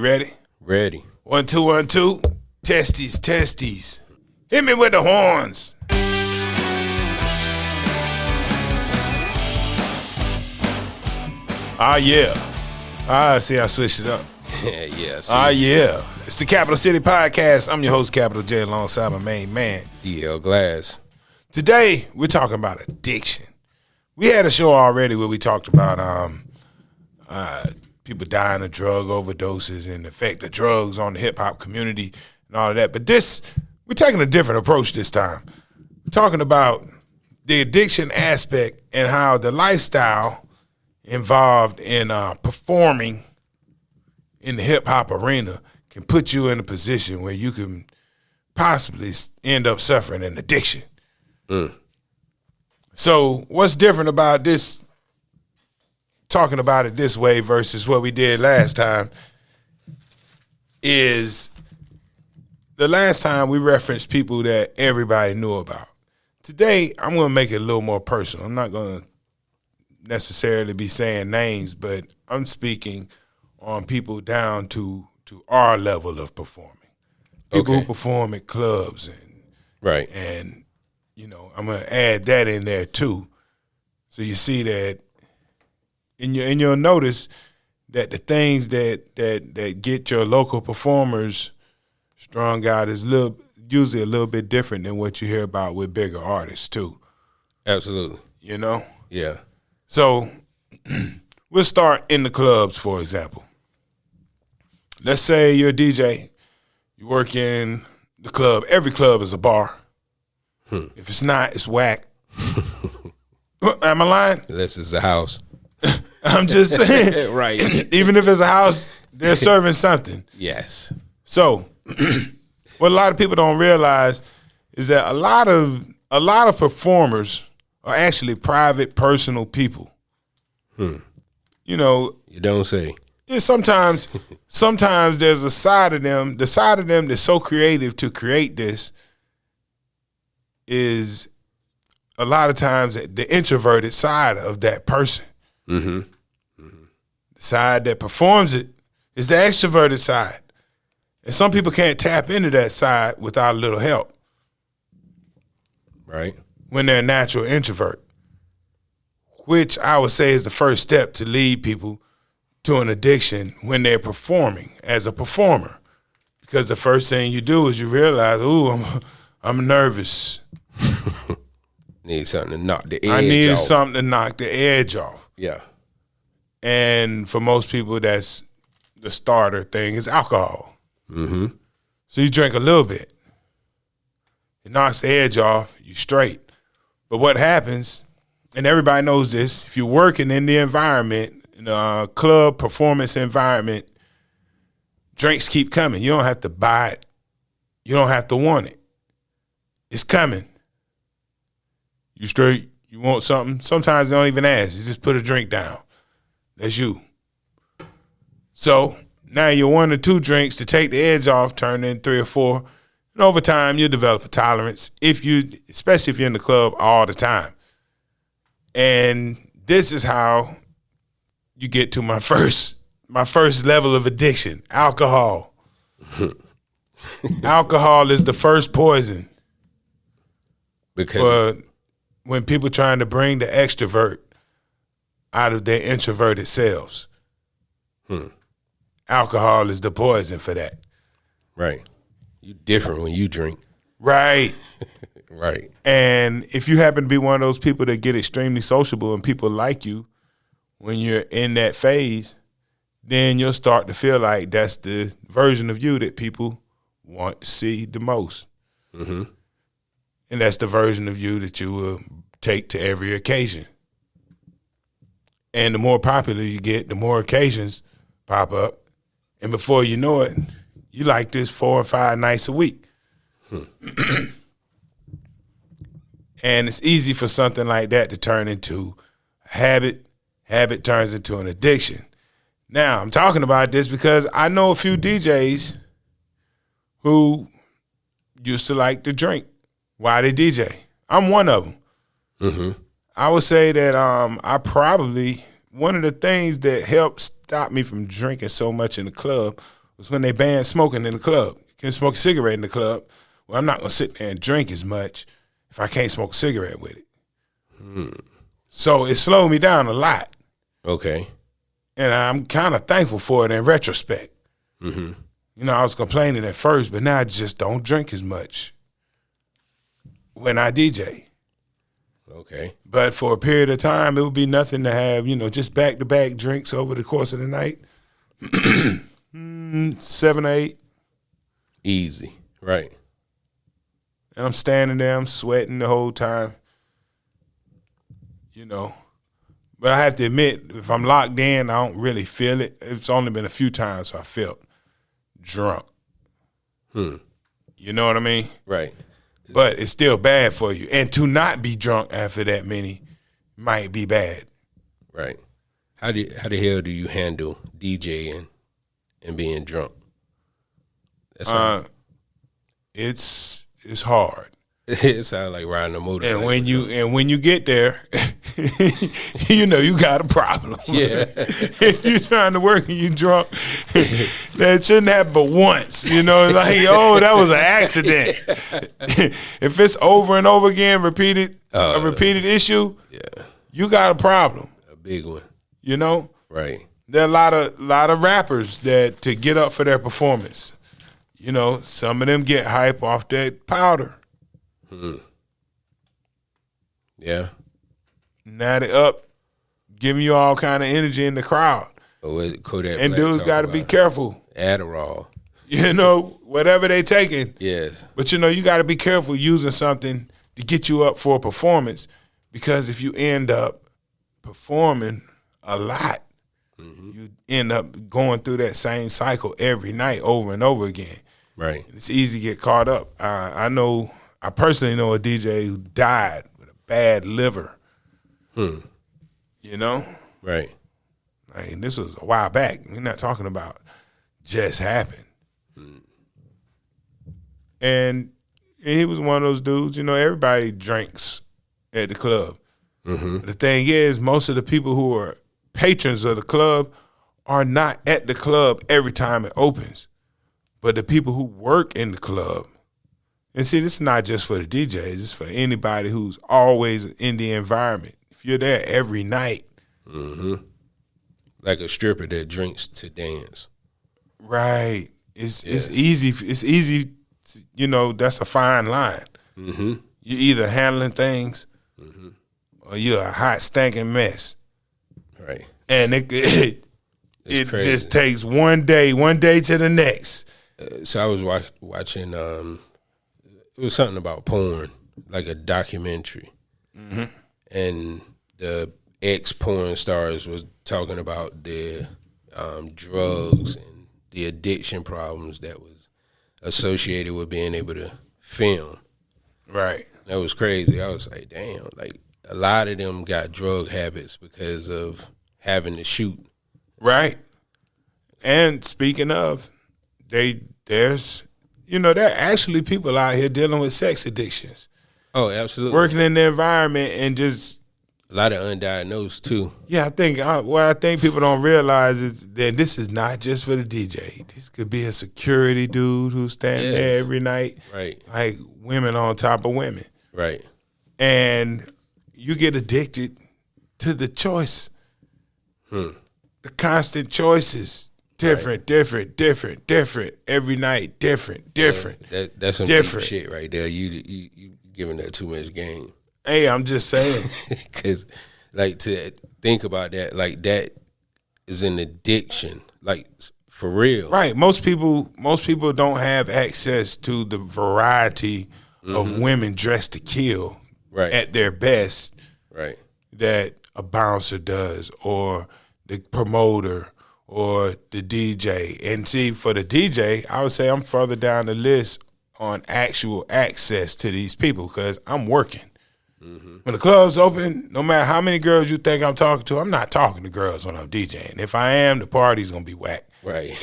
You ready? Ready. 1, 2, 1, 2. Testes, testes. Hit me with the horns. Ah, yeah. Ah, see, I switched it up. Yeah. Yeah. It's the Capital City Podcast. I'm your host, Capital J, alongside my main man, DL Glass. Today, we're talking about addiction. We had a show already where we talked about people dying of drug overdoses and the effect of drugs on the hip-hop community and all of that. But we're taking a different approach this time. We're talking about the addiction aspect and how the lifestyle involved in performing in the hip-hop arena can put you in a position where you can possibly end up suffering an addiction. So what's different about this, talking about it this way versus what we did last time, is the last time we referenced people that everybody knew about. Today, I'm going to make it a little more personal. I'm not going to necessarily be saying names, but I'm speaking on people down to our level of performing. People who perform at clubs and you know, I'm gonna add that in there too. So you see that, and you'll notice that the things that get your local performers strung out is usually a little bit different than what you hear about with bigger artists too. Absolutely. You know? Yeah. So we'll start in the clubs, for example. Let's say you're a DJ, you work in the club. Every club is a bar. If it's not, it's whack. Am I lying? Unless it's a house. I'm just saying. Right. Even if it's a house, they're serving something. Yes. So what a lot of people don't realize is that a lot of performers are actually private, personal people. You know. You don't say. Yeah, sometimes there's a side of them. The side of them that's so creative to create this is a lot of times the introverted side of that person. The side that performs it is the extroverted side. And some people can't tap into that side without a little help. Right. When they're a natural introvert, which I would say is the first step to lead people to an addiction when they're performing as a performer. Because the first thing you do is you realize, I'm nervous. Need something to knock the edge off. I needed something to knock the edge off. Yeah. And for most people, that's the starter thing is alcohol. So you drink a little bit. It knocks the edge off, you straight. But what happens, and everybody knows this, if you're working in the environment, in a club performance environment, drinks keep coming. You don't have to buy it. You don't have to want it. It's coming. You straight, you want something? Sometimes they don't even ask. You just put a drink down. That's you. So now your 1 or 2 drinks to take the edge off turn in 3 or 4. And over time, you develop a tolerance, especially if you're in the club all the time. And this is how you get to my first level of addiction, alcohol. Alcohol is the first poison. Because when people trying to bring the extrovert out of their introverted selves, alcohol is the poison for that. Right. You different when you drink. Right. Right. And if you happen to be one of those people that get extremely sociable and people like you when you're in that phase, then you'll start to feel like that's the version of you that people want to see the most. And that's the version of you that you will take to every occasion. And the more popular you get, the more occasions pop up. And before you know it, you like this 4 or 5 nights a week. And it's easy for something like that to turn into a habit. Habit turns into an addiction. Now, I'm talking about this because I know a few DJs who used to like to drink while they DJ. I'm one of them. I would say that I probably, one of the things that helped stop me from drinking so much in the club was when they banned smoking in the club. You can't smoke a cigarette in the club. Well, I'm not going to sit there and drink as much if I can't smoke a cigarette with it. So it slowed me down a lot. Okay. And I'm kind of thankful for it in retrospect. You know, I was complaining at first, but now I just don't drink as much when I DJ. Okay. But for a period of time, it would be nothing to have, you know, just back-to-back drinks over the course of the night. 7 or 8. Easy. Right. And I'm standing there, I'm sweating the whole time. You know. But I have to admit, if I'm locked in, I don't really feel it. It's only been a few times I felt drunk. You know what I mean? Right. But it's still bad for you. And to not be drunk after that many might be bad. Right. How the hell do you handle DJing and being drunk? It's hard. It sounds like riding a motorcycle. And when you get there, you know you got a problem. Yeah. If you're trying to work and you drunk, that shouldn't happen but once. You know, like, oh, that was an accident. If it's over and over again, a repeated issue, you got a problem. A big one. You know? Right. There are a lot of rappers that to get up for their performance. You know, some of them get hype off that powder. Yeah. Now they up, giving you all kind of energy in the crowd. Kodak and Black dudes got to be careful. Adderall. You know, whatever they taking. Yes. But, you know, you got to be careful using something to get you up for a performance, because if you end up performing a lot, you end up going through that same cycle every night over and over again. Right. It's easy to get caught up. I personally know a DJ who died with a bad liver. You know? Right. Like, this was a while back. We're not talking about just happened. And he was one of those dudes, you know, everybody drinks at the club. The thing is, most of the people who are patrons of the club are not at the club every time it opens. But the people who work in the club, and see, this is not just for the DJs, it's for anybody who's always in the environment. If you're there every night. Like a stripper that drinks to dance. Right. It's easy. It's easy, you know, that's a fine line. You're either handling things or you're a hot, stinking mess. Right. And it just takes one day to the next. So I was watching, it was something about porn, like a documentary. And the ex-porn stars was talking about their drugs and the addiction problems that was associated with being able to film. Right. That was crazy. I was like, damn, like a lot of them got drug habits because of having to shoot. Right. And speaking of, there's, you know, there are actually people out here dealing with sex addictions. Oh, absolutely. Working in the environment and just a lot of undiagnosed too. Yeah, I think what I think people don't realize is that this is not just for the DJ. This could be a security dude who's standing there every night, right? Like women on top of women, right? And you get addicted to the choice, the constant choices, different every night, different. Yeah, that's some deep shit right there. You giving that too much game. Hey, I'm just saying. Because, like, to think about that, like, that is an addiction, like, for real. Right. Most people don't have access to the variety of women dressed to kill at their best that a bouncer does, or the promoter, or the DJ. And see, for the DJ, I would say I'm further down the list on actual access to these people because I'm working. When the club's open, no matter how many girls you think I'm talking to, I'm not talking to girls when I'm DJing. If I am, the party's going to be whack. Right.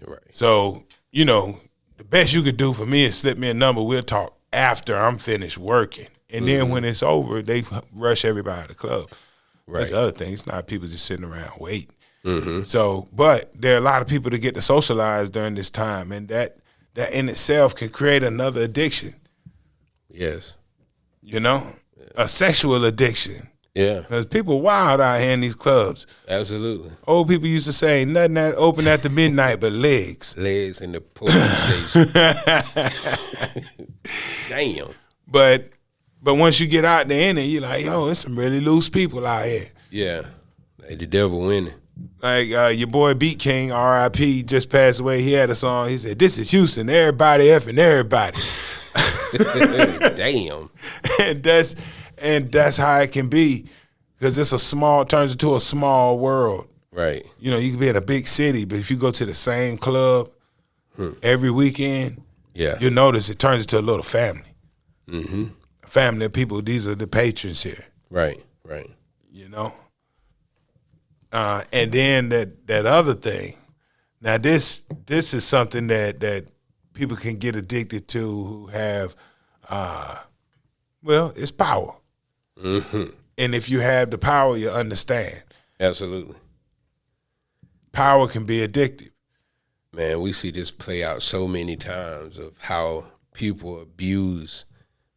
Right. So, you know, the best you could do for me is slip me a number. We'll talk after I'm finished working. And then when it's over, they rush everybody to the club. Right. That's the other thing. It's not people just sitting around waiting. So, but there are a lot of people that get to socialize during this time, and that in itself can create another addiction. Yes. You know, a sexual addiction. Yeah. Because people wild out here in these clubs. Absolutely. Old people used to say, nothing that open after midnight but legs. Legs in the police station. Damn. But once you get out there in it, you're like, yo, there's some really loose people out here. Yeah. Like the devil winning. Like your boy Beat King, R.I.P., just passed away. He had a song. He said, "This is Houston. Everybody effing everybody." Damn. and that's how it can be, because turns into a small world. Right. You know, you can be in a big city, but if you go to the same club every weekend, you'll notice it turns into a little family. A family of people. These are the patrons here. Right. You know. And then that other thing. Now this is something that people can get addicted to who have, it's power. And if you have the power, you understand. Absolutely. Power can be addictive. Man, we see this play out so many times of how people abuse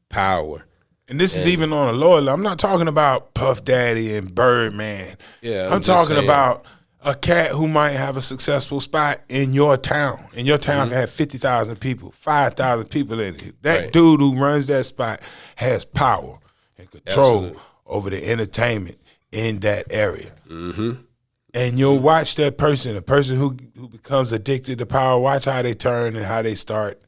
power. And this is even on a lower level. I'm not talking about Puff Daddy and Birdman. Yeah, I'm talking about a cat who might have a successful spot in your town. And your town can have 50,000 people, 5,000 people in it. That dude who runs that spot has power and control over the entertainment in that area. And you'll watch that person, a person who becomes addicted to power, watch how they turn and how they start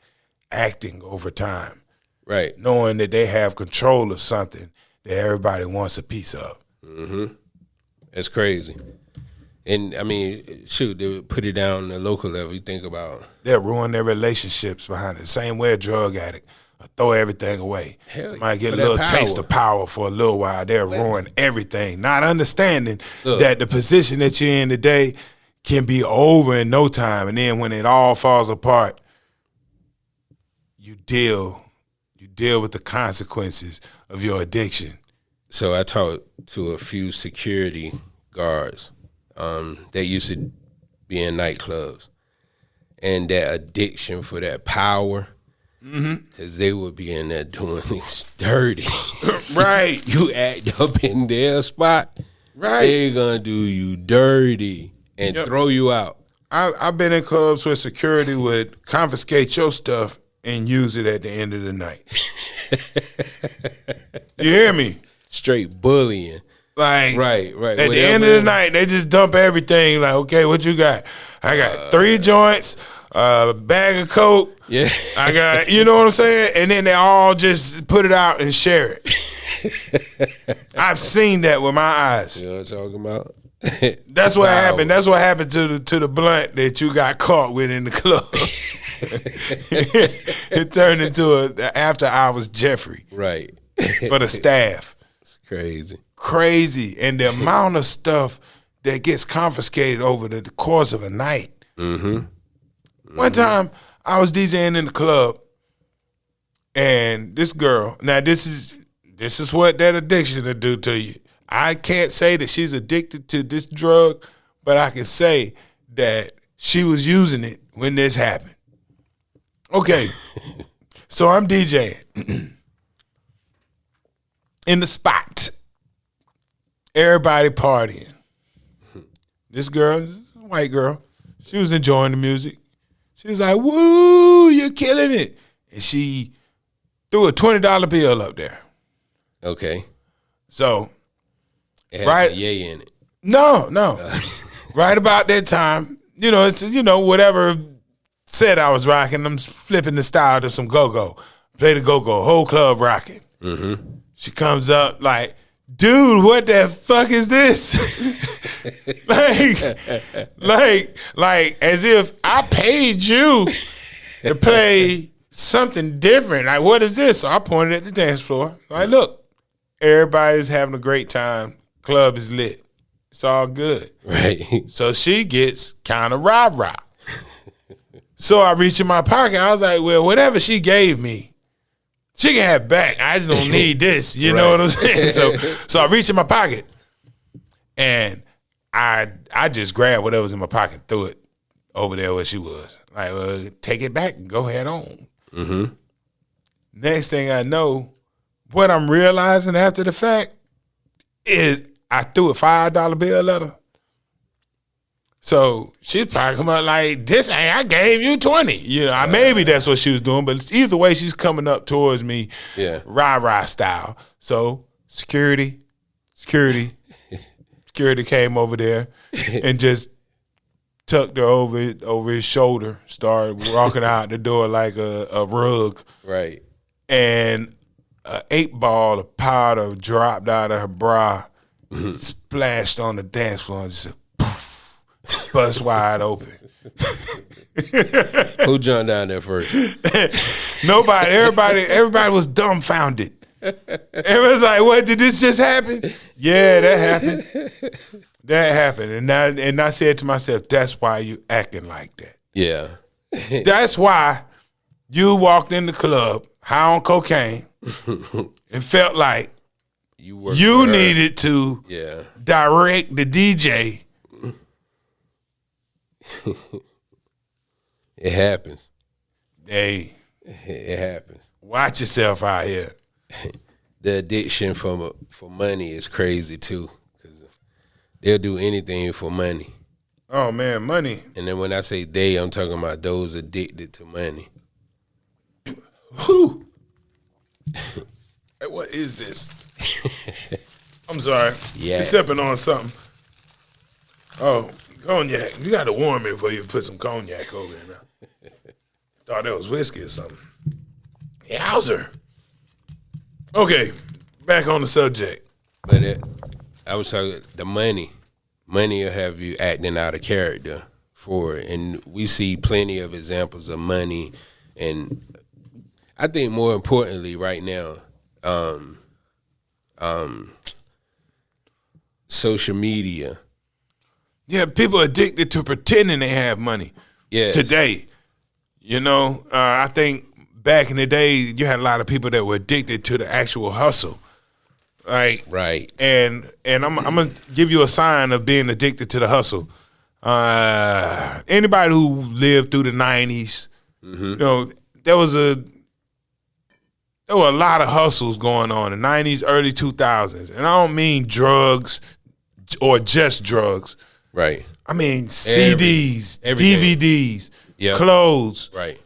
acting over time. Right. Knowing that they have control of something that everybody wants a piece of. That's crazy. And, I mean, shoot, they would put it down on the local level. You think about... They'll ruin their relationships behind it. Same way a drug addict will throw everything away. Somebody get a little taste of power for a little while. They'll ruin everything. Not understanding that the position that you're in today can be over in no time. And then when it all falls apart, you deal with the consequences of your addiction. So I talked to a few security guards that used to be in nightclubs, and that addiction for that power, because they would be in there doing things dirty. Right. You act up in their spot, right? They're gonna do you dirty and throw you out. I've been in clubs where security would confiscate your stuff and use it at the end of the night. You hear me? Straight bullying. Like, right. At the end of the night, they just dump everything. Like, okay, what you got? I got 3 joints, a bag of Coke. Yeah. I got, you know what I'm saying? And then they all just put it out and share it. I've seen that with my eyes. You know what I'm talking about? That's what happened. That's what happened to the blunt that you got caught with in the club. It turned into a after hours Jeffrey. Right. For the staff. It's crazy. Crazy. And the amount of stuff that gets confiscated over the course of a night. One time I was DJing in the club, and this girl, now this is what that addiction will do to you. I can't say that she's addicted to this drug, but I can say that she was using it when this happened. Okay, so I'm DJing in the spot. Everybody partying. This girl, a white girl, she was enjoying the music. She was like, "Woo, you're killing it." And she threw a $20 bill up there. Okay. So, it had right, some yay in it. No. Right about that time, it's whatever set I was rocking, I'm flipping the style to some go-go. Play the go-go, whole club rocking. She comes up like, "Dude, what the fuck is this?" like as if I paid you to play something different. Like, what is this? So I pointed at the dance floor. Like, look, everybody's having a great time. Club is lit. It's all good. Right. So she gets kind of rah-rah. So I reach in my pocket. I was like, well, whatever she gave me, she can have back. I just don't need this. You know what I'm saying? So I reach in my pocket, and I just grabbed whatever was in my pocket and threw it over there where she was. Like, take it back and go head on. Mm-hmm. Next thing I know, what I'm realizing after the fact is I threw a $5 bill at her. So she's probably come up like, this ain't, I gave you 20. You know, maybe that's what she was doing, but either way, she's coming up towards me, rah-rah style. So security came over there and just tucked her over his shoulder, started walking out the door like a rug. Right. And an 8-ball of powder dropped out of her bra, splashed on the dance floor, and just poof, bust wide open. Who jumped down there first? Nobody. Everybody was dumbfounded. Everyone's like, "What, did this just happen?" Yeah, that happened. That happened. And I said to myself, that's why you acting like that. Yeah. That's why you walked in the club high on cocaine and felt like you needed to direct the DJ. It happens. Hey. It happens. Watch yourself out here. The addiction for money is crazy too, because they'll do anything for money. Oh man, money. And then when I say they, I'm talking about those addicted to money. Who? Hey, what is this? I'm sorry. Yeah. You're sipping on something. Oh, cognac. You got to warm it before you put some cognac over in there. Thought that was whiskey or something. Yowzer. Okay, back on the subject. But I was talking the money. Money will have you acting out of character for it. And we see plenty of examples of money. And I think more importantly right now, social media. Yeah, people are addicted to pretending they have money. Yes. Today. You know, I think back in the day, you had a lot of people that were addicted to the actual hustle. Right. And I'm gonna give you a sign of being addicted to the hustle. Anybody who lived through the 90s, you know, there were a lot of hustles going on in the 90s, early 2000s. And I don't mean drugs or just drugs. Right. I mean CDs, everything. DVDs, Yep. clothes, Right.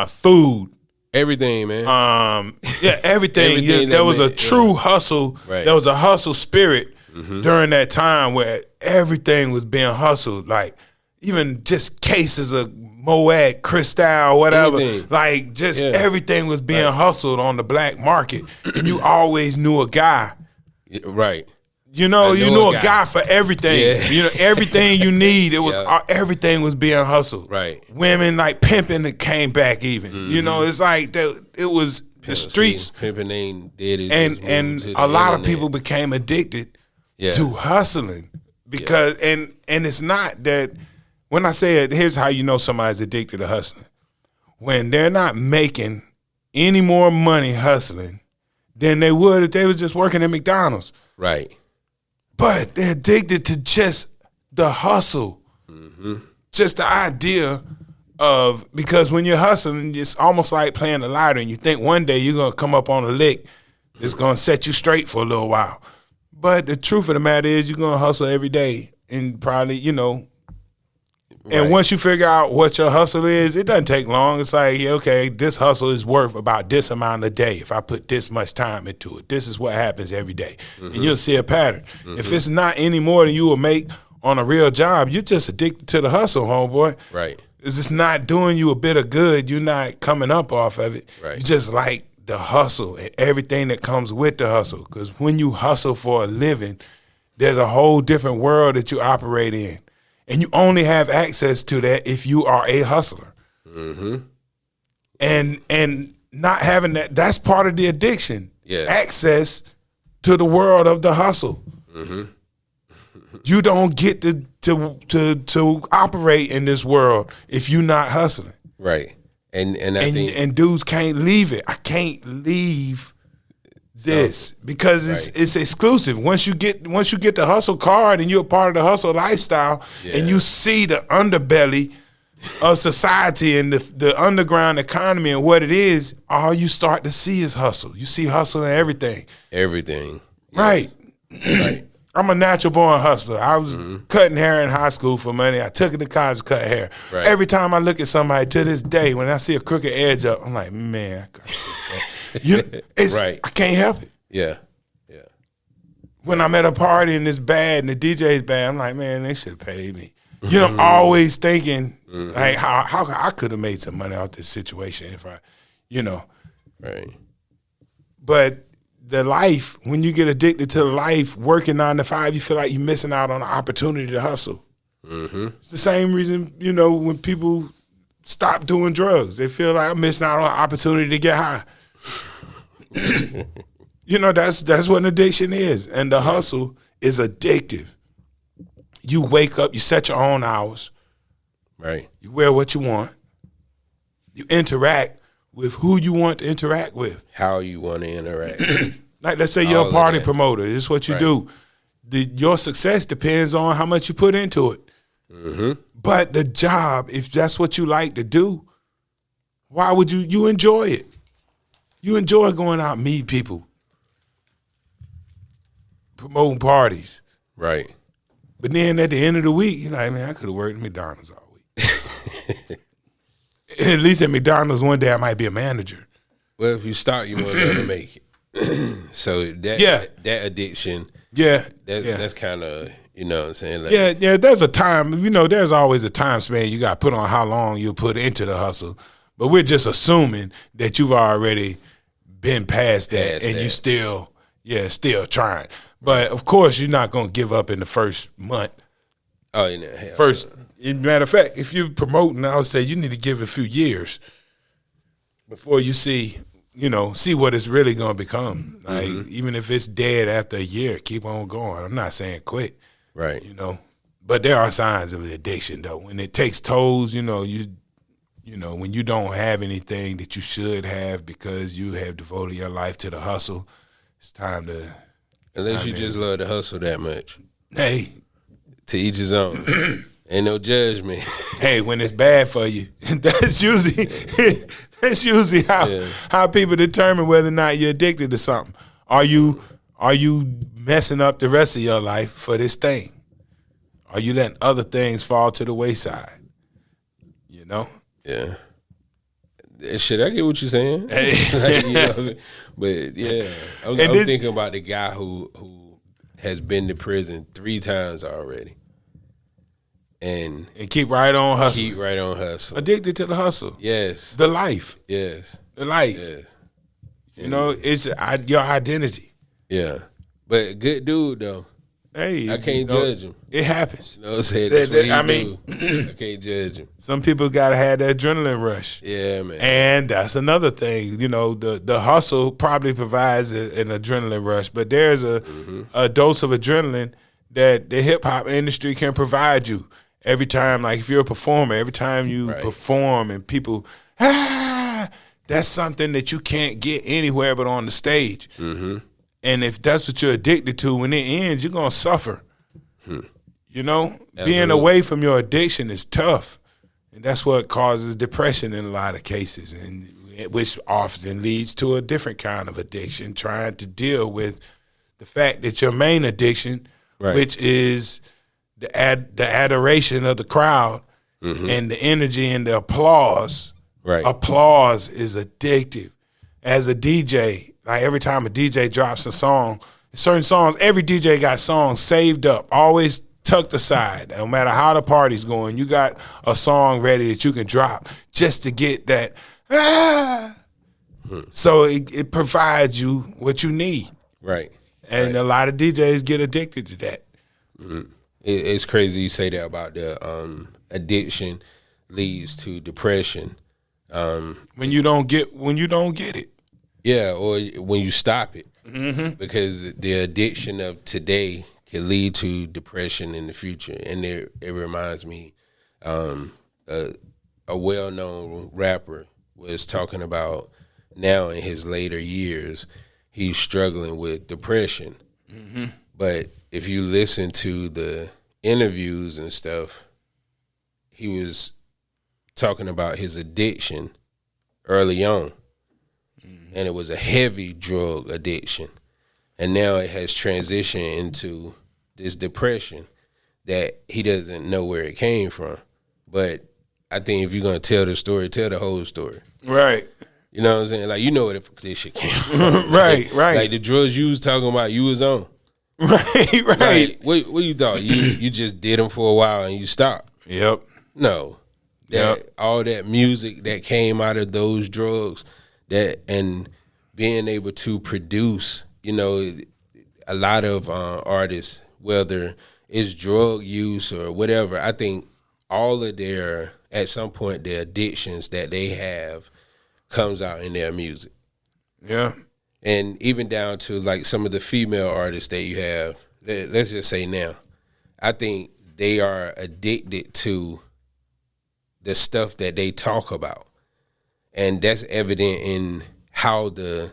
Food. Everything, man. Everything. Everything There was a true hustle. Right. There was a hustle spirit during that time where everything was being hustled. Like even just cases of Moet, Cristal, whatever. Anything. Like just everything was being hustled on the black market, and you always knew a guy. Right. You know, you knew a guy for everything. Yeah. You know, everything you need. It was everything was being hustled. Right. Women like pimping that came back even. You know, it's like it was the streets. Pimping ain't dead. And a lot of people became addicted to hustling because and it's not that when I say it, here's how you know somebody's addicted to hustling. When they're not making any more money hustling than they would if they were just working at McDonald's. Right. But they're addicted to just the hustle, just the idea of, because when you're hustling, it's almost like playing the lottery, and you think one day you're going to come up on a lick that's going to set you straight for a little while. But the truth of the matter is you're going to hustle every day and probably, you know, and once you figure out what your hustle is, it doesn't take long. It's like, okay, this hustle is worth about this amount a day. If I put this much time into it, this is what happens every day. And you'll see a pattern. If it's not any more than you will make on a real job, you're just addicted to the hustle, homeboy. Right. It's just not doing you a bit of good. You're not coming up off of it. Right. You just like the hustle and everything that comes with the hustle. Because when you hustle for a living, there's a whole different world that you operate in. And you only have access to that if you are a hustler. And not having that's part of the addiction. Yeah. Access to the world of the hustle. You don't get to operate in this world if you're not hustling. Right. And I think and dudes can't leave it. I can't leave this because it's exclusive. Once you get the hustle card and you're a part of the hustle lifestyle, and you see the underbelly of society and the underground economy and what it is, all you start to see is hustle. You see hustle in everything. Everything. Right. Right. I'm a natural born hustler. I was cutting hair in high school for money. I took it to college to cut hair. Right. Every time I look at somebody to this day, when I see a crooked edge up, I'm like, man, I can't help it. Yeah. When I'm at a party and it's bad and the DJ's bad, I'm like, man, they should have paid me. I'm always thinking like how I could have made some money out this situation if I, Right. But the life, when you get addicted to the life, working 9 to 5, you feel like you're missing out on the opportunity to hustle. It's the same reason, when people stop doing drugs, they feel like I'm missing out on the opportunity to get high. That's what an addiction is. And the hustle is addictive. You wake up, you set your own hours. Right. You wear what you want. You interact with who you want to interact with. How you want to interact. Like, let's say you're a party promoter. This is what you do. Your success depends on how much you put into it. But the job, if that's what you like to do, why would you enjoy it? You enjoy going out and meeting people, promoting parties. Right. But then at the end of the week, you're like, man, I could have worked at McDonald's all week. At least at McDonald's one day I might be a manager. Well, if you start, you want to make it. So that addiction, that's kind of, you know what I'm saying? Like, there's a time, there's always a time span you got to put on how long you put into the hustle. But we're just assuming that you've already been past that and you still trying. But of course, you're not going to give up in the first month. Oh, yeah. Matter of fact, if you're promoting, I would say you need to give it a few years before you see what it's really going to become. Like, even if it's dead after a year, keep on going. I'm not saying quit. Right. But there are signs of addiction, though. When it takes tolls, when you don't have anything that you should have because you have devoted your life to the hustle, it's time to... Unless you just love to hustle that much. Hey. To each his own. Ain't no judgment. Hey, when it's bad for you, that's usually how people determine whether or not you're addicted to something. Are you messing up the rest of your life for this thing? Are you letting other things fall to the wayside? Yeah. Shit, I get what you're saying. But yeah, I'm thinking about the guy who has been to prison 3 times already. And keep right on hustle. Keep right on hustle. Addicted to the hustle. Yes. The life. Yes. The life. Yes. It's your identity. Yeah. But good dude, though. Hey, I can't judge him. It happens. You know what I'm saying? That's what he do. I can't judge him. Some people gotta have that adrenaline rush. Yeah, man. And that's another thing. The hustle probably provides an adrenaline rush, but there's a dose of adrenaline that the hip hop industry can provide you every time. Like if you're a performer, every time you perform and people, that's something that you can't get anywhere but on the stage. And if that's what you're addicted to, when it ends, you're going to suffer. Being away from your addiction is tough. And that's what causes depression in a lot of cases, and which often leads to a different kind of addiction, trying to deal with the fact that your main addiction, which is the adoration of the crowd and the energy and the applause. Applause is addictive. As a DJ, like every time a DJ drops a song, certain songs, every DJ got songs saved up, always tucked aside. No matter how the party's going, you got a song ready that you can drop just to get that. So it provides you what you need. Right. And a lot of DJs get addicted to that. It's crazy you say that about the addiction leads to depression. When you don't get it. Yeah, or when you stop it. Because the addiction of today can lead to depression in the future. And it reminds me, a well-known rapper was talking about now in his later years, he's struggling with depression. Mm-hmm. But if you listen to the interviews and stuff, he was talking about his addiction early on. Mm-hmm. And it was a heavy drug addiction. And now it has transitioned into this depression that he doesn't know where it came from. But I think if you're going to tell the story, tell the whole story. Right. You know what I'm saying? Like, you know where this shit came from. Right. Like the drugs you was talking about, you was on. Right. Like, what you thought? You just did them for a while and you stopped. Yep. No. All that music that came out of those drugs, and being able to produce, you know, a lot of artists, whether it's drug use or whatever, I think all of their, at some point, their addictions that they have comes out in their music. Yeah. And even down to like some of the female artists that you have, let's just say now, I think they are addicted to the stuff that they talk about. And that's evident in how the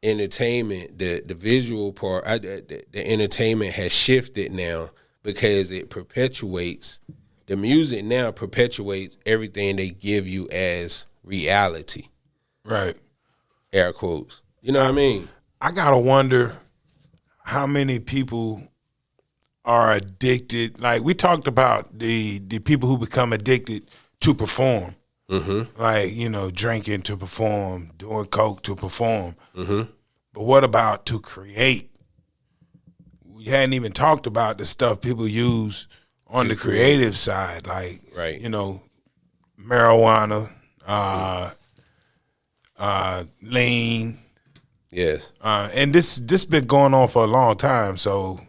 entertainment, the visual part, the entertainment has shifted now, because it perpetuates, the music now perpetuates everything they give you as reality. Right. Air quotes. You know what I mean? I gotta wonder how many people are addicted. Like, we talked about the people who become addicted to perform. Mm-hmm. Like, you know, drinking to perform, doing coke to perform. Mm-hmm. But what about to create? We hadn't even talked about the stuff people use on the creative side, like, right. You know, marijuana, lean. Yes. And this been going on for a long time, so,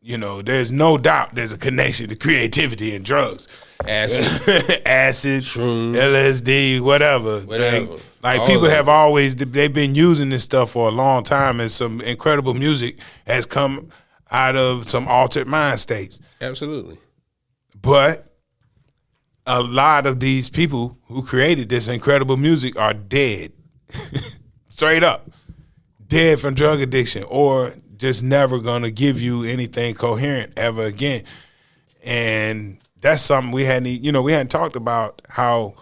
you know, there's no doubt there's a connection to creativity and drugs. Acid, shrooms, LSD, whatever. Like people have always, they've been using this stuff for a long time, and some incredible music has come out of some altered mind states. Absolutely. But a lot of these people who created this incredible music are dead. Straight up. Dead from drug addiction, or just never gonna give you anything coherent ever again. And that's something we hadn't talked about, how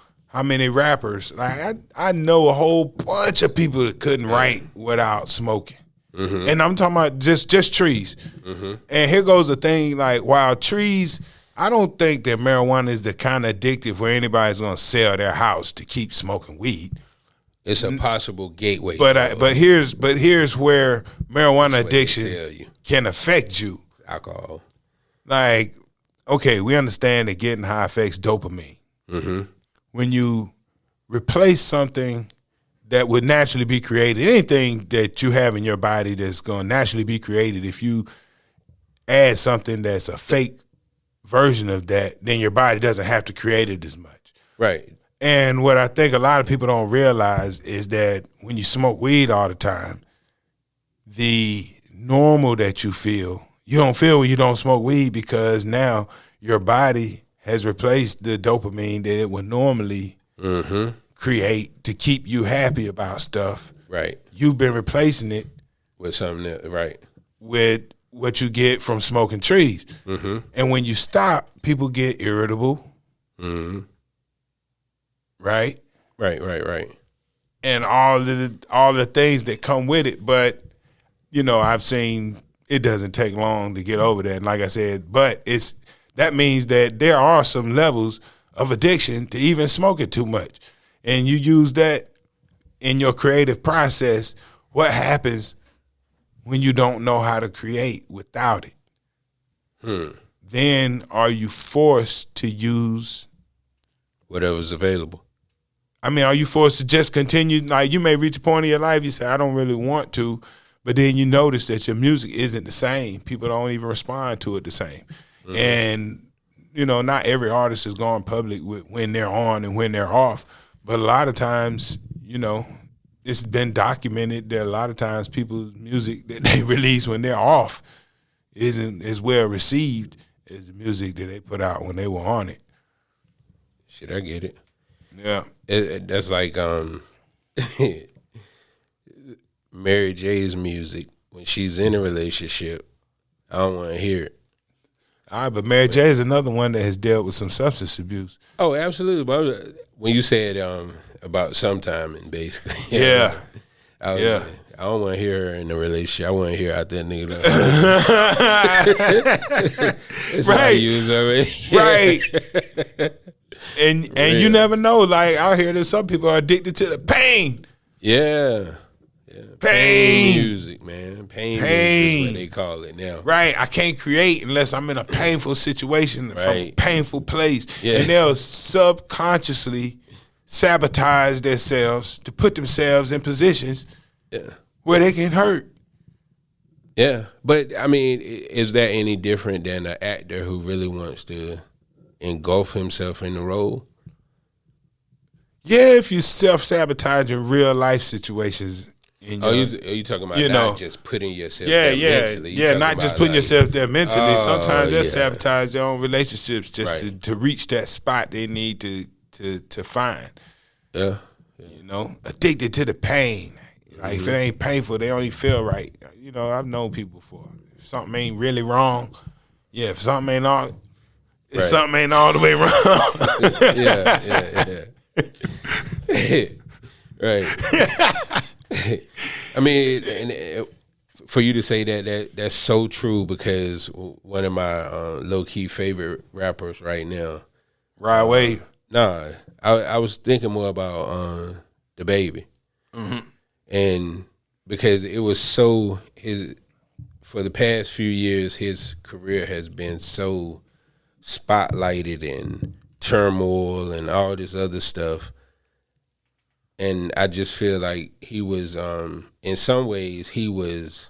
many rappers, like I know a whole bunch of people that couldn't write without smoking. Mm-hmm. And I'm talking about just trees. Mm-hmm. And here goes the thing, like, while trees, I don't think that marijuana is the kind of addictive where anybody's gonna sell their house to keep smoking weed. It's a possible gateway. But here's where marijuana addiction can affect you. Alcohol. Like, okay, we understand that getting high affects dopamine. Mm-hmm. When you replace something that would naturally be created, anything that you have in your body that's going to naturally be created, if you add something that's a fake version of that, then your body doesn't have to create it as much. Right. And what I think a lot of people don't realize is that when you smoke weed all the time, the normal that you don't feel when you don't smoke weed, because now your body has replaced the dopamine that it would normally create to keep you happy about stuff. Right. You've been replacing it with something else, right? With what you get from smoking trees. Mm-hmm. And when you stop, people get irritable. Mm-hmm. Right? Right. And all the things that come with it. But, you know, I've seen it doesn't take long to get over that. And like I said, but that means that there are some levels of addiction to even smoking too much. And you use that in your creative process. What happens when you don't know how to create without it? Then are you forced to use whatever's available? I mean, are you forced to just continue? Like, you may reach a point in your life, you say, I don't really want to, but then you notice that your music isn't the same. People don't even respond to it the same. Mm-hmm. And, you know, not every artist is going public with when they're on and when they're off, but a lot of times, you know, it's been documented that a lot of times people's music that they release when they're off isn't as well received as the music that they put out when they were on it. Shit, I get it. Yeah. That's like Mary J's music when she's in a relationship, I don't want to hear it. All right, but Mary J is another one that has dealt with some substance abuse. Oh, absolutely. But when you said about sometime, basically, Yeah, I don't want to hear her in a relationship. I want to hear out that nigga. Right. And you never know. Like out here, there's some people are addicted to the pain. Yeah. Pain music, man. Pain music is what they call it now. Right. I can't create unless I'm in a painful situation from a painful place. Yes. And they'll subconsciously sabotage themselves to put themselves in positions where they can hurt. Yeah. But, I mean, is that any different than an actor who really wants to engulf himself in the role? Yeah, if you self-sabotage in real life situations. Are you talking about not just putting yourself there mentally? Not just putting yourself there mentally. Sometimes they'll sabotage their own relationships just to reach that spot they need to find. Yeah. You know, addicted to the pain. Like if it ain't painful, they don't even feel right. You know, I've known people before. If something ain't really wrong, if something ain't all, if something ain't all the way wrong. Right. I mean, for you to say that's so true because one of my low key favorite rappers right now, Ride Wave. Nah, I was thinking more about the Baby, and because it was so for the past few years his career has been so spotlighted and turmoil and all this other stuff. And I just feel like he was, in some ways, he was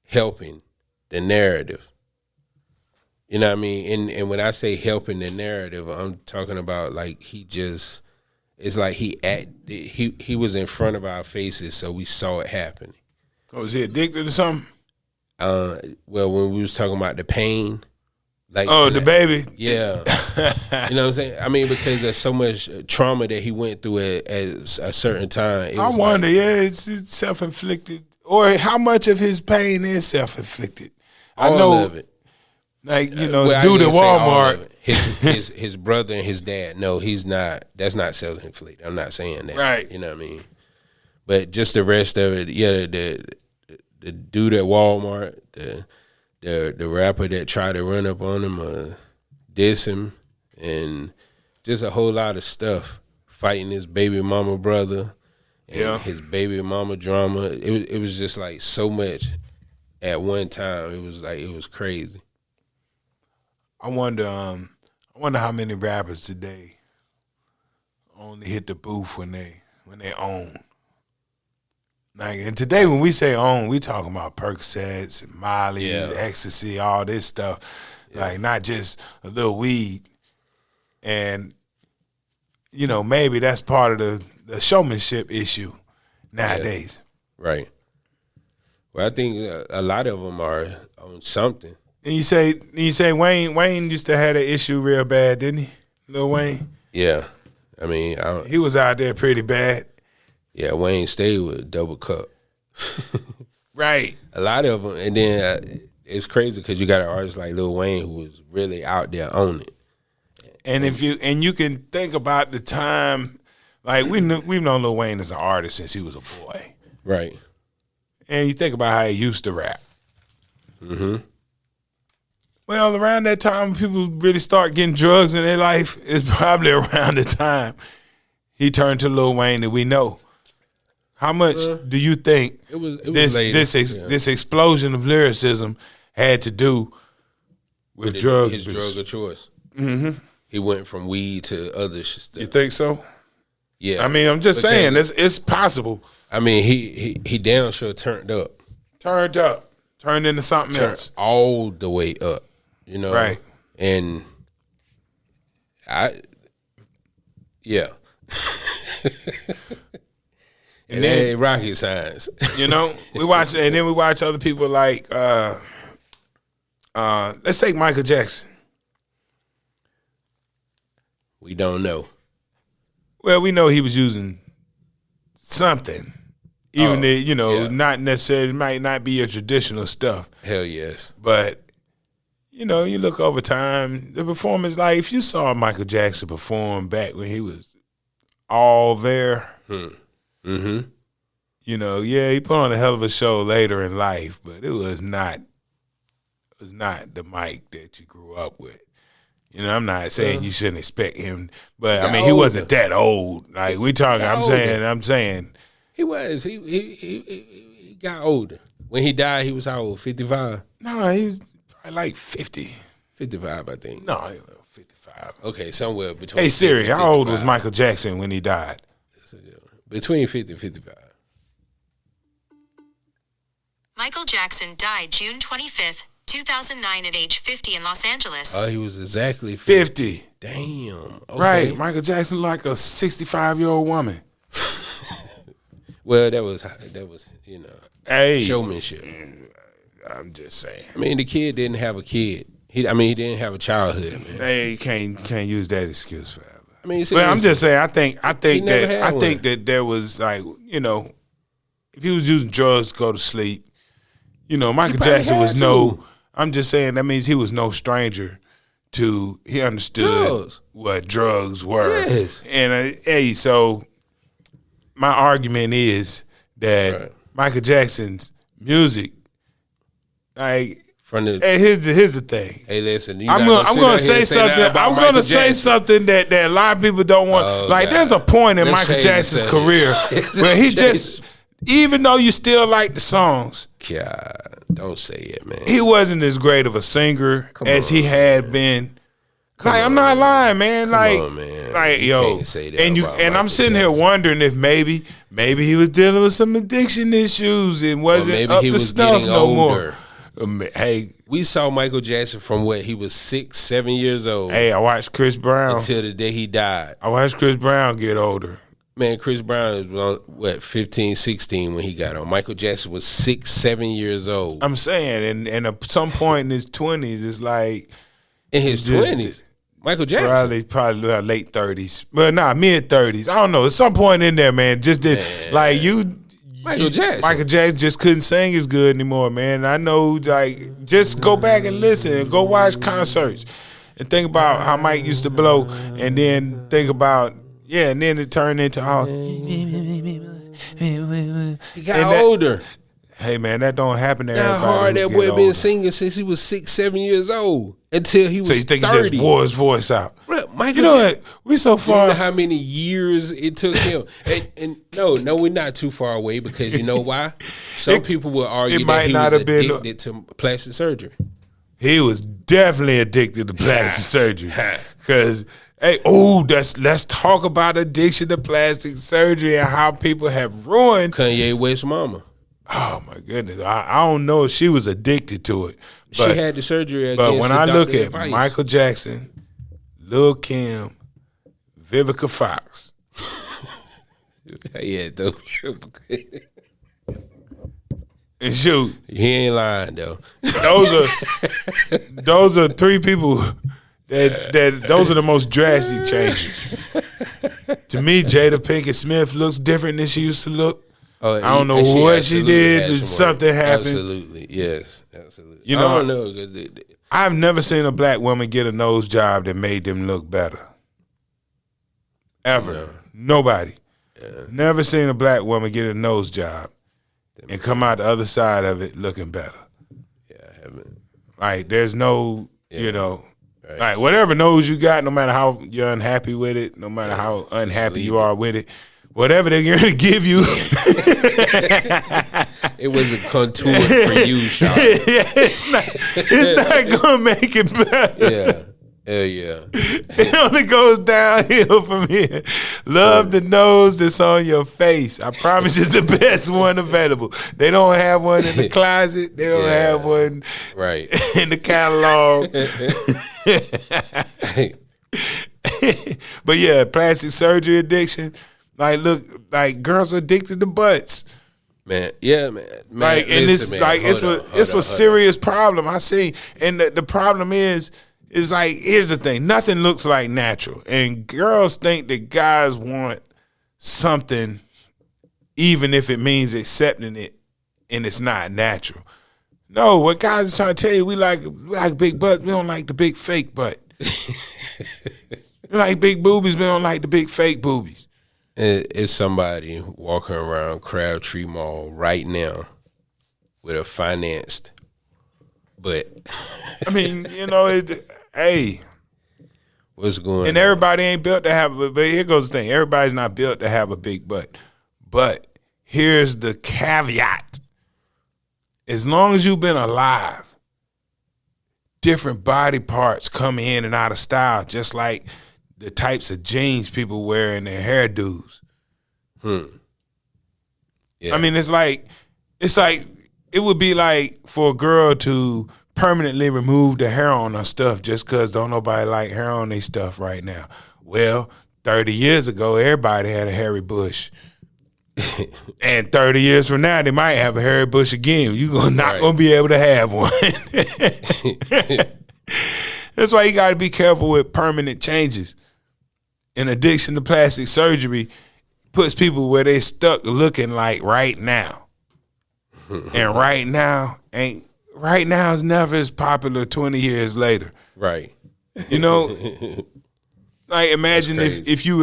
helping the narrative. You know what I mean? And when I say helping the narrative, I'm talking about like it's like he was in front of our faces, so we saw it happening. Oh, was he addicted to something? Well, when we was talking about the pain. Like, the Baby. Yeah. You know what I'm saying? I mean, because there's so much trauma that he went through at a certain time. I wonder, it's self-inflicted. Or how much of his pain is self-inflicted? All of it. Like, the dude at Walmart. His brother and his dad, no, he's not. That's not self-inflicted. I'm not saying that. Right. You know what I mean? But just the rest of it, the dude at Walmart, the rapper that tried to run up on him, diss him, and just a whole lot of stuff. Fighting his baby mama brother, and his baby mama drama. It was just like so much at one time. It was crazy. I wonder how many rappers today only hit the booth when they own. Like, and today when we say own, we talking about Percocets and Molly, ecstasy, all this stuff. Yeah. Like not just a little weed. And, maybe that's part of the showmanship issue nowadays. Yeah. Right. Well, I think a lot of them are on something. And you say Wayne used to have that issue real bad, didn't he? Lil Wayne? Yeah. I mean, he was out there pretty bad. Yeah, Wayne stayed with Double Cup. Right. A lot of them. And then it's crazy because you got an artist like Lil Wayne who was really out there on it. And you can think about the time, like we've known Lil Wayne as an artist since he was a boy. Right. And you think about how he used to rap. Mm-hmm. Well, around that time people really start getting drugs in their life, it's probably around the time he turned to Lil Wayne that we know. How much do you think this explosion of lyricism had to do with drug his abuse? drug of choice? Mm-hmm. He went from weed to other stuff. You think so? Yeah. I mean, I'm just saying it's possible. I mean, he damn sure turned up. Turned into something else. All the way up, Right. And And then, that ain't rocket science. We watch other people like let's take Michael Jackson. We don't know. Well, we know he was using something. Even if, not necessarily, might not be your traditional stuff. Hell yes. But, you look over time, the performance, like if you saw Michael Jackson perform back when he was all there, he put on a hell of a show later in life, but it was not the Mike that you grew up with. I'm not saying you shouldn't expect him, but I mean he wasn't that old. Like we talking, I'm saying he was. He got older. When he died, he was how old? 55? No, he was probably like 50. 55, I think. No, he was 55. Okay, somewhere between. Hey Siri, how old was Michael Jackson when he died? Between 50 and 55. Michael Jackson died June 25th, 2009 at age 50 in Los Angeles. Oh, he was exactly 50. Damn. Okay. Right. Michael Jackson like a 65-year-old woman. Well, that was showmanship. I'm just saying. I mean, the kid didn't have a kid. He didn't have a childhood, man. They can't use that excuse forever. I mean, but I'm just saying. I think that there was like, if he was using drugs to go to sleep, Michael Jackson was I'm just saying that means he was no stranger to. He understood what drugs were. Yes. And so my argument is that Michael Jackson's music, like. Here's the thing. Hey, listen. I'm going to say something. I'm going to say something that a lot of people don't want. There's a point in Michael Jackson's career where he just, even though you still like the songs, God, don't say it, man. He wasn't as great of a singer as he had been. I'm not lying, man. Come on, man. You can't say that and I'm sitting here wondering if maybe he was dealing with some addiction issues and wasn't up to snuff no more. Hey, we saw Michael Jackson from he was 6, 7 years old. Hey, I watched Chris Brown until the day he died. I watched Chris Brown get older. Man, Chris Brown was on 15, 16 when he got on. Michael Jackson was 6, 7 years old. I'm saying, and at some point in his 20s, it's like in his 20s. Michael Jackson probably late 30s, but mid 30s. I don't know. At some point in there, man, just did Michael Jackson just couldn't sing as good anymore, man. I know, just go back and listen, go watch concerts, and think about how Mike used to blow, and then think about, and then it turned into all. He got older. Hey, man, that don't happen to everybody. How hard that boy been singing since he was 6, 7 years old until he was 30. So you think 30. He just wore his voice out? Michael, what? We so far. You know how many years it took him? and no, we're not too far away because you know why? Some people will argue that he was addicted to plastic surgery. He was definitely addicted to plastic surgery because. Hey, let's talk about addiction to plastic surgery and how people have ruined Kanye West's mama. Oh my goodness! I don't know if she was addicted to it. But, she had the surgery. But when I look at Michael Jackson, Lil' Kim, Vivica Fox, and shoot, he ain't lying though. Those are three people. Those are the most drastic changes. To me, Jada Pinkett Smith looks different than she used to look. I don't know what she did, but something happened. Absolutely, yes, absolutely. I don't know. I've never seen a black woman get a nose job that made them look better. Ever. No. Nobody. Yeah. Never seen a black woman get a nose job and come out the other side of it looking better. Yeah, I haven't. Like, there's no, Right. Like, whatever nose you got, no matter how you're unhappy with it, no matter how unhappy you are with it, whatever they're going to give you. It wasn't contoured for you, Sean. It's not going to make it better. Yeah. Hell yeah. It only goes downhill from here. Love the nose that's on your face. I promise it's the best one available. They don't have one in the closet. They don't have one in the catalog. But yeah, plastic surgery addiction. Like, look, like girls are addicted to butts. Man, yeah, man. Like, and listen, it's a serious problem. I see, and the problem is like, here's the thing: nothing looks like natural, and girls think that guys want something even if it means accepting it and it's not natural. No, what guys are trying to tell you, we like big butts. We don't like the big fake butt. We like big boobies. We don't like the big fake boobies. It's somebody walking around Crabtree Mall right now with a financed butt. I mean, hey. What's going on? And everybody ain't built to have but here goes the thing. Everybody's not built to have a big butt. But here's the caveat. As long as you've been alive, different body parts come in and out of style, just like the types of jeans people wear in their hairdos. Yeah. I mean, it's like it would be like for a girl to permanently remove the hair on her stuff just because don't nobody like hair on their stuff right now. Well, 30 years ago, everybody had a hairy bush. And 30 years from now, they might have a hairy bush again. You're not going to be able to have one. That's why you got to be careful with permanent changes. An addiction to plastic surgery puts people where they stuck looking like right now. And right now is never as popular 20 years later. Right. Like imagine if you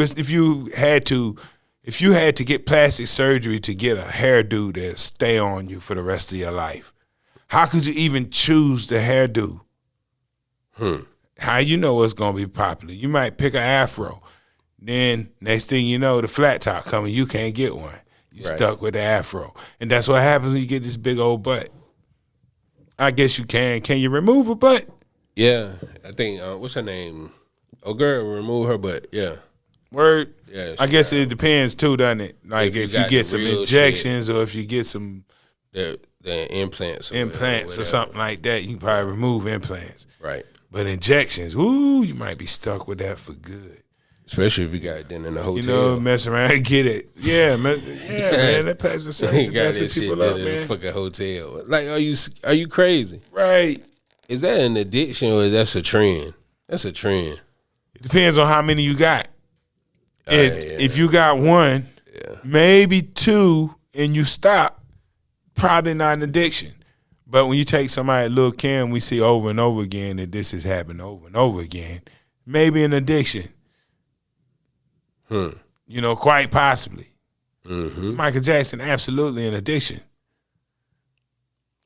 had to get plastic surgery to get a hairdo that stay on you for the rest of your life. How could you even choose the hairdo? How you know it's gonna be popular? You might pick an afro. Then next thing you know, the flat top coming, you can't get one. You stuck with the afro. And that's what happens when you get this big old butt. I guess you can. Can you remove a butt? Yeah. I think, what's her name? Oh, girl, remove her butt. Yeah. Word? Yeah. I guess it depends too, doesn't it? Like if you get some injections or if you get some the implants or something like that, you can probably remove implants. Right. But injections, you might be stuck with that for good. Especially if you got it then in the hotel. Mess around and get it. Yeah, man. That plastic surgery messing people up, man. In a fucking hotel. Like, are you crazy? Right. Is that an addiction or that's a trend? That's a trend. It depends on how many you got. If you got one, maybe two, and you stop, probably not an addiction. But when you take somebody like Lil' Kim, we see over and over again that this has happened over and over again. Maybe an addiction. Quite possibly. Mm-hmm. Michael Jackson, absolutely an addiction.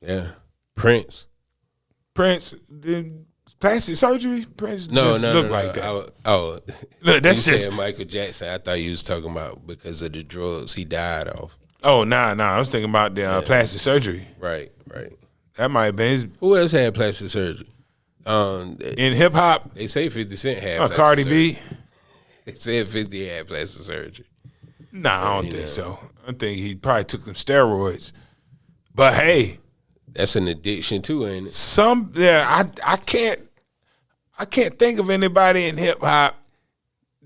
Yeah. Prince, the plastic surgery? Prince look like that. Look, that's you just said Michael Jackson. I thought you was talking about because of the drugs he died of. Oh, nah. I was thinking about the plastic surgery. Right. That might have been. Who else had plastic surgery? In hip hop, they say 50 Cent had. Plastic Cardi surgery. B. They said 50 had plastic surgery. Nah, I don't think so. I think he probably took them steroids. But hey, that's an addiction too, ain't it? I can't think of anybody in hip hop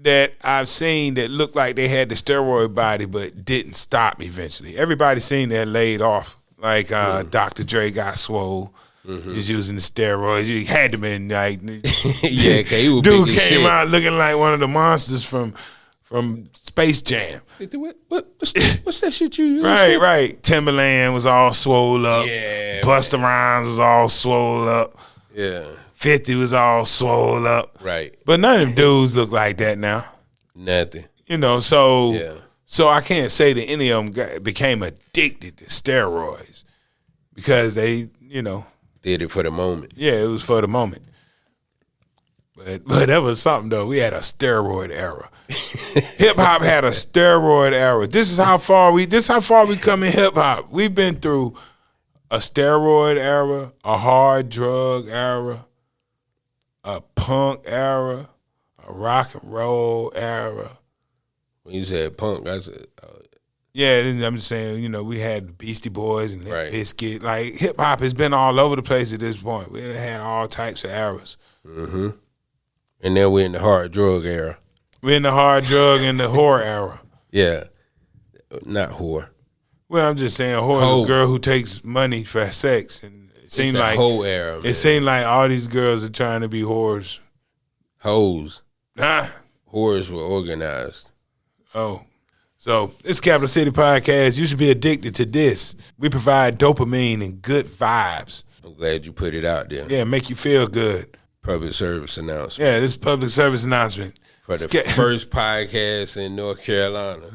that I've seen that looked like they had the steroid body but didn't stop eventually. Everybody seen that laid off. Like Dr. Dre got swole. He's using the steroids. He had to been like, yeah, he was dude big as came shit. out looking like one of the monsters from Space Jam. What's that shit you use? Right. Timberland was all swole up. Yeah. Busta Rhymes was all swole up. Yeah. 50 was all swole up. Right. But none of them dudes look like that now. Nothing. So I can't say that any of them became addicted to steroids because they, did it for the moment. Yeah, it was for the moment. But that was something though. We had a steroid era. Hip hop had a steroid era. This is how far we come in hip hop. We've been through a steroid era, a hard drug era, a punk era, a rock and roll era. When you said punk, I said yeah, I'm just saying, we had the Beastie Boys and Bizkit. Like, hip-hop has been all over the place at this point. We had all types of eras. Mm-hmm. And then we're in the hard drug era. We're in the hard drug and the whore era. Yeah. Not whore. Well, I'm just saying whore is a girl who takes money for sex. And it seemed like whole era, man. It seemed like all these girls are trying to be whores. Hoes. Huh? Whores were organized. Oh. So this Capital City Podcast, you should be addicted to this. We provide dopamine and good vibes. I'm glad you put it out there. Yeah, make you feel good. Public service announcement. Yeah, this is public service announcement. For the first podcast in North Carolina.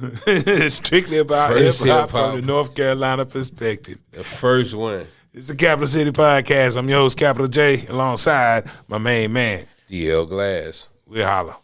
Strictly about hip-hop from the North Carolina perspective. The first one. It's the Capital City Podcast. I'm your host, Capital J, alongside my main man, DL Glass. We'll holler.